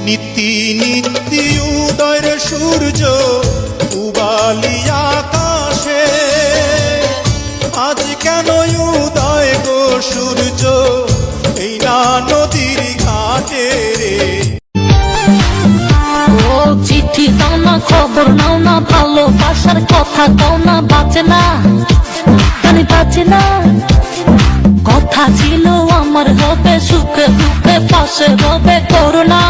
নীতি নীতি উদয়ের সূর্য উবালি আকাশে, আজ কেন উদয় গো সূর্য এই না নদীর ঘাটে রে। ও চিঠি দাও না, খবর নাও না, ভালোবাসার কথা দাও না, বাঁচে না জানি বাঁচে না। কথা ছিল আমার হবে সুখে দুঃখে পাশে হবে করোনা।